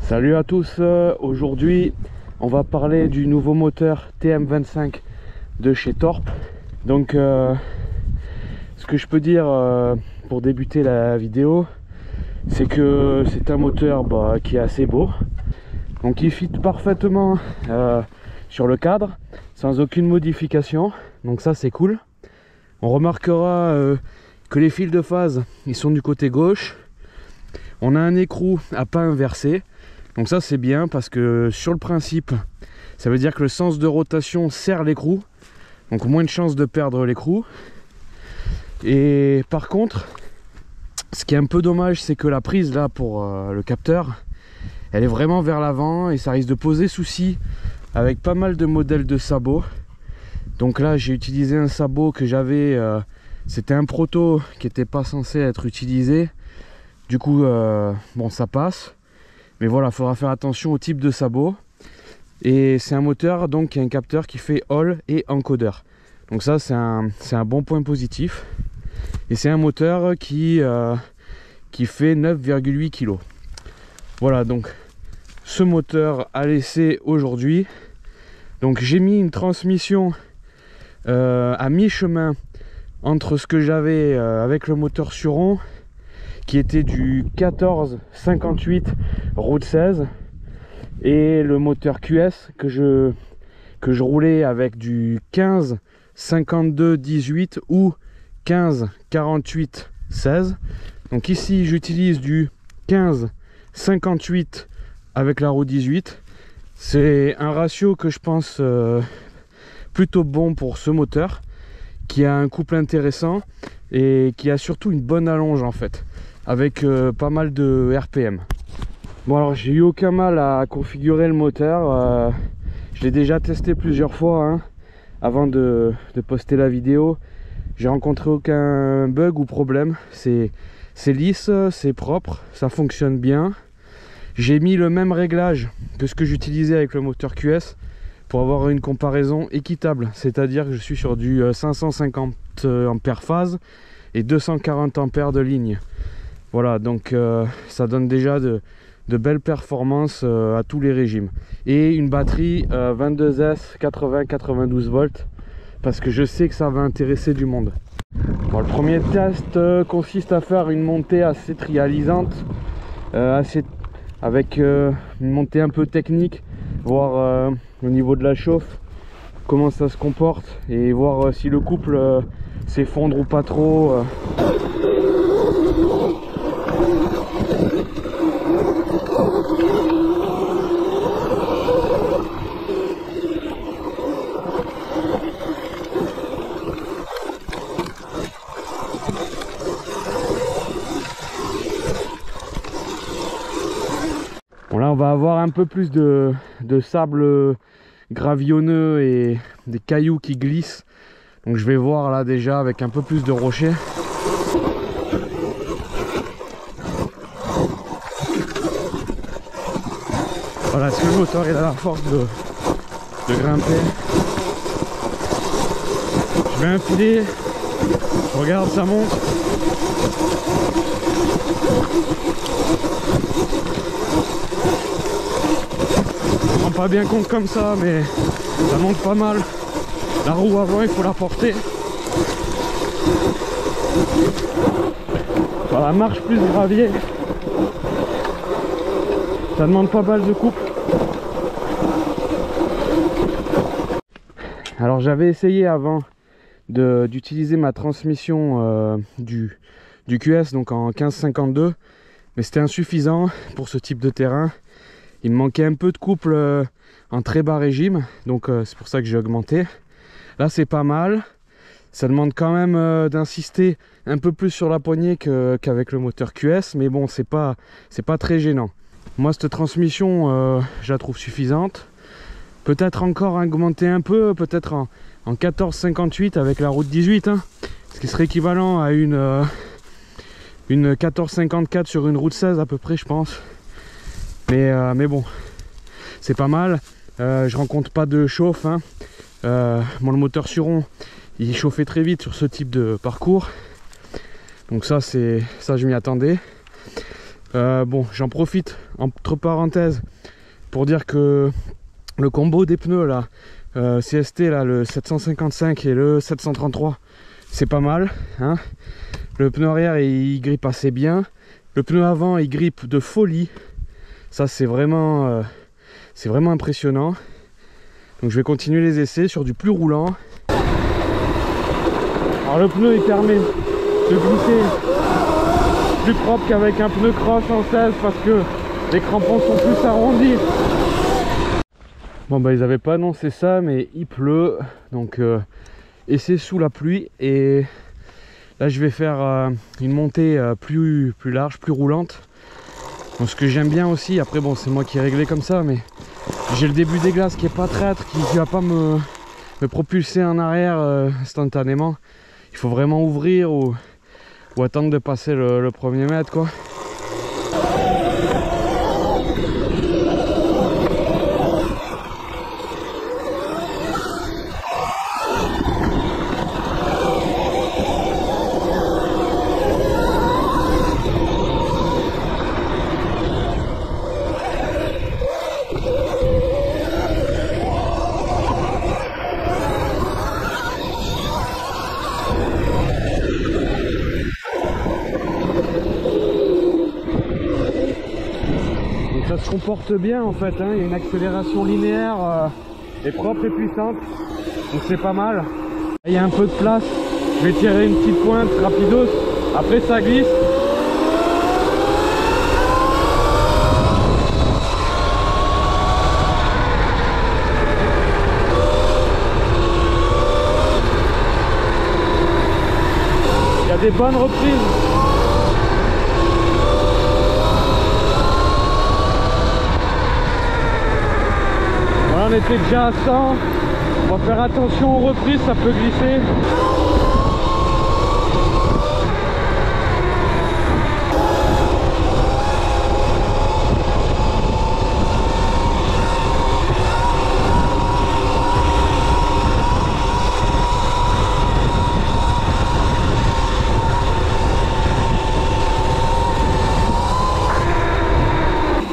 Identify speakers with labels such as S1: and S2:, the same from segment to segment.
S1: Salut à tous, aujourd'hui on va parler du nouveau moteur TM25 de chez Torp. Donc ce que je peux dire pour débuter la vidéo, c'est que c'est un moteur qui est assez beau, donc il fit parfaitement sur le cadre sans aucune modification, donc ça c'est cool. On remarquera que les fils de phase ils sont du côté gauche. On a un écrou à pas inversé, donc ça c'est bien parce que sur le principe ça veut dire que le sens de rotation serre l'écrou, donc moins de chances de perdre l'écrou. Et par contre, ce qui est un peu dommage, c'est que la prise là pour le capteur, elle est vraiment vers l'avant et ça risque de poser souci avec pas mal de modèles de sabots. Donc là j'ai utilisé un sabot que j'avais, c'était un proto qui n'était pas censé être utilisé. Du coup bon, ça passe, mais voilà, il faudra faire attention au type de sabot. Et c'est un moteur donc qui a un capteur qui fait Hall et encodeur, donc ça c'est un bon point positif. Et c'est un moteur qui fait 9,8 kg. Voilà, donc ce moteur à l'essai aujourd'hui. Donc j'ai mis une transmission à mi-chemin entre ce que j'avais avec le moteur Suron, qui était du 1458 route 16, et le moteur QS que je roulais avec du 15 52 18 ou 15 48 16. Donc ici j'utilise du 15 58 avec la roue 18. C'est un ratio que je pense plutôt bon pour ce moteur, qui a un couple intéressant et qui a surtout une bonne allonge en fait, avec pas mal de RPM. Bon, alors j'ai eu aucun mal à configurer le moteur, je l'ai déjà testé plusieurs fois avant de poster la vidéo. J'ai rencontré aucun bug ou problème, c'est lisse, c'est propre, ça fonctionne bien. J'ai mis le même réglage que ce que j'utilisais avec le moteur QS pour avoir une comparaison équitable, c'est-à-dire que je suis sur du 550 ampères phase et 240 ampères de ligne. Voilà, donc ça donne déjà de belles performances à tous les régimes. Et une batterie 22S 80-92 volts, parce que je sais que ça va intéresser du monde. Bon, le premier test consiste à faire une montée assez trialisante, avec une montée un peu technique, voir au niveau de la chauffe comment ça se comporte et voir si le couple s'effondre ou pas trop. Bon, là on va avoir un peu plus de sable gravillonneux et des cailloux qui glissent, donc je vais voir là déjà avec un peu plus de rochers. Voilà, est-ce que le moteur il a la force de grimper? Je vais infiler, regarde, ça monte. Je me rends pas bien compte comme ça, mais ça monte pas mal. La roue avant il faut la porter. Sur la marche plus gravier, ça demande pas mal de couple. Alors j'avais essayé avant d'utiliser ma transmission du QS, donc en 1552, mais c'était insuffisant pour ce type de terrain. Il me manquait un peu de couple en très bas régime, donc c'est pour ça que j'ai augmenté. Là c'est pas mal, ça demande quand même d'insister un peu plus sur la poignée qu'avec le moteur QS, mais bon, c'est pas très gênant. Moi cette transmission je la trouve suffisante. Peut-être encore augmenter un peu, peut-être en 1458 avec la route 18, ce qui serait équivalent à une 1454 sur une route 16 à peu près, je pense. Mais bon, c'est pas mal. Je rencontre pas de chauffe. Le moteur Suron, il chauffait très vite sur ce type de parcours. Donc ça je m'y attendais. Bon, j'en profite entre parenthèses pour dire que le combo des pneus là, CST là, le 755 et le 733, c'est pas mal, hein. Le pneu arrière il grippe assez bien, le pneu avant il grippe de folie, ça c'est vraiment impressionnant. Donc je vais continuer les essais sur du plus roulant. Alors le pneu il permet de glisser plus propre qu'avec un pneu cross en 16 parce que les crampons sont plus arrondis. Bon bah ils avaient pas annoncé ça, mais il pleut, donc essai sous la pluie. Et là je vais faire une montée plus large, plus roulante. Donc, ce que j'aime bien aussi, après bon c'est moi qui ai réglé comme ça, mais j'ai le début des glaces qui est pas traître, qui va pas me propulser en arrière instantanément. Il faut vraiment ouvrir ou attendre de passer le premier mètre quoi. Ça se comporte bien en fait, hein. Il y a une accélération linéaire et propre et puissante, donc c'est pas mal. Il y a un peu de place, je vais tirer une petite pointe rapidos, après ça glisse. Il y a des bonnes reprises. On était déjà à 100, on va faire attention aux reprises, ça peut glisser.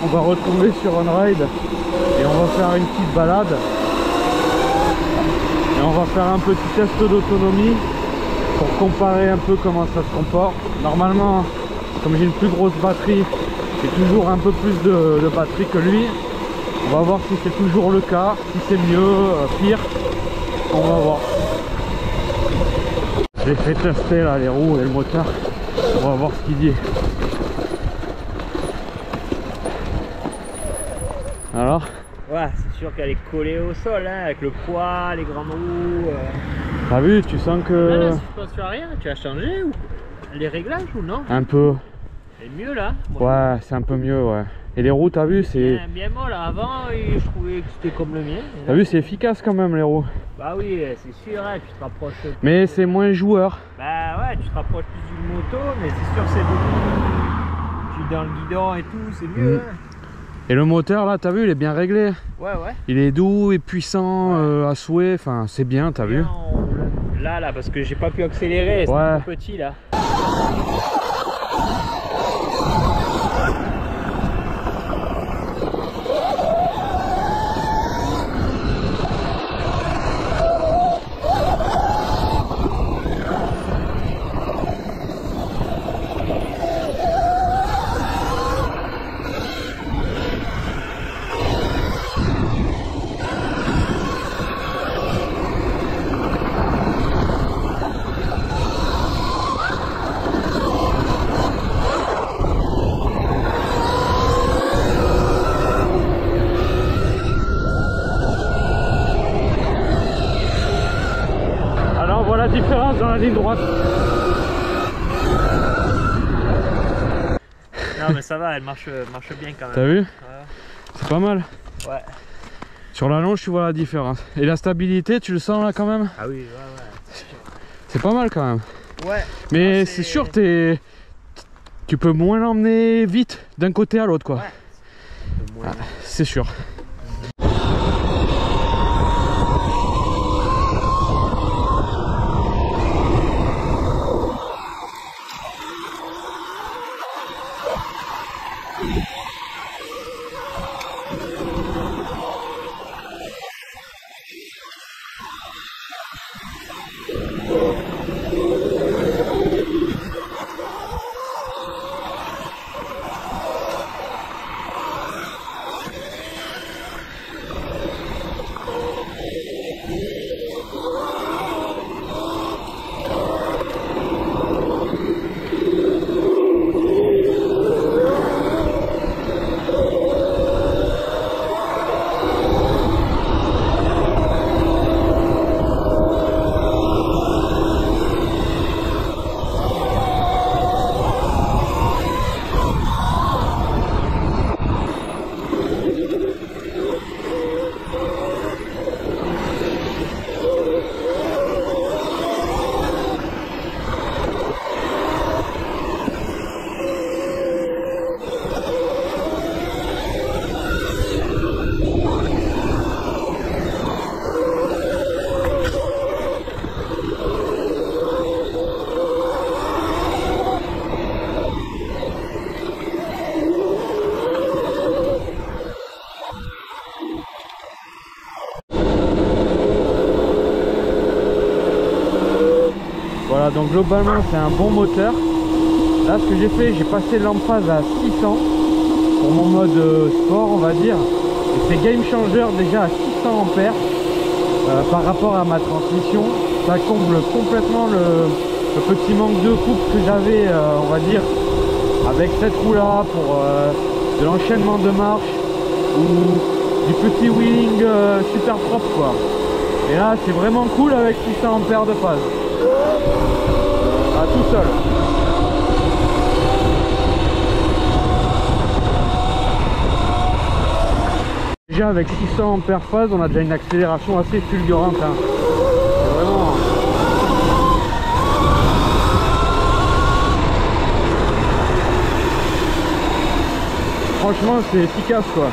S1: On va retomber sur un ride. Et on va faire une petite balade et on va faire un petit test d'autonomie pour comparer un peu comment ça se comporte. Normalement, comme j'ai une plus grosse batterie, j'ai toujours un peu plus de batterie que lui. On va voir si c'est toujours le cas, si c'est mieux, pire, on va voir. J'ai fait tester là les roues et le moteur, on va voir ce qu'il dit. Alors?
S2: Ouais, c'est sûr qu'elle est collée au sol, hein, avec le poids, les grandes roues.
S1: T'as vu, tu sens que...
S2: Là, si tu penses à rien, tu as changé ou les réglages ou non?
S1: Un peu.
S2: C'est mieux là.
S1: Ouais, c'est un peu mieux, ouais. Et les roues, t'as vu, c'est...
S2: Bien molle. Avant, je trouvais que c'était comme le mien.
S1: T'as vu, c'est efficace quand même, les roues.
S2: Bah oui, c'est sûr, hein, tu te rapproches...
S1: Mais c'est moins joueur.
S2: Bah ouais, tu te rapproches plus d'une moto, mais c'est sûr que c'est beaucoup... Tu es dans le guidon et tout, c'est mieux, hein.
S1: Et le moteur là, t'as vu, il est bien réglé.
S2: Ouais, ouais.
S1: Il est doux et puissant, ouais. À souhait, enfin c'est bien, t'as vu.
S2: Là, parce que j'ai pas pu accélérer, c'était
S1: ouais.
S2: Trop petit là.
S1: La différence dans la ligne droite.
S2: Non mais ça va, elle marche bien quand même.
S1: T'as vu?
S2: Ouais.
S1: C'est pas mal.
S2: Ouais.
S1: Sur la longe tu vois la différence. Et la stabilité tu le sens là quand même?
S2: Ah oui, ouais.
S1: C'est pas mal quand même.
S2: Ouais.
S1: Mais c'est sûr tu peux moins l'emmener vite d'un côté à l'autre quoi. Ouais. Ah, c'est sûr. donc globalement c'est un bon moteur. Là ce que j'ai fait, j'ai passé l'emphase à 600 pour mon mode sport on va dire. Et c'est game changer déjà à 600 ampères par rapport à ma transmission. Ça comble complètement le petit manque de coupe que j'avais on va dire avec cette roue là pour de l'enchaînement de marche ou du petit wheeling super propre quoi. Et là c'est vraiment cool avec 600 ampères de phase. Ah, tout seul. Déjà avec 600 ampères phase on a déjà une accélération assez fulgurante hein. C'est vraiment... Franchement c'est efficace quoi.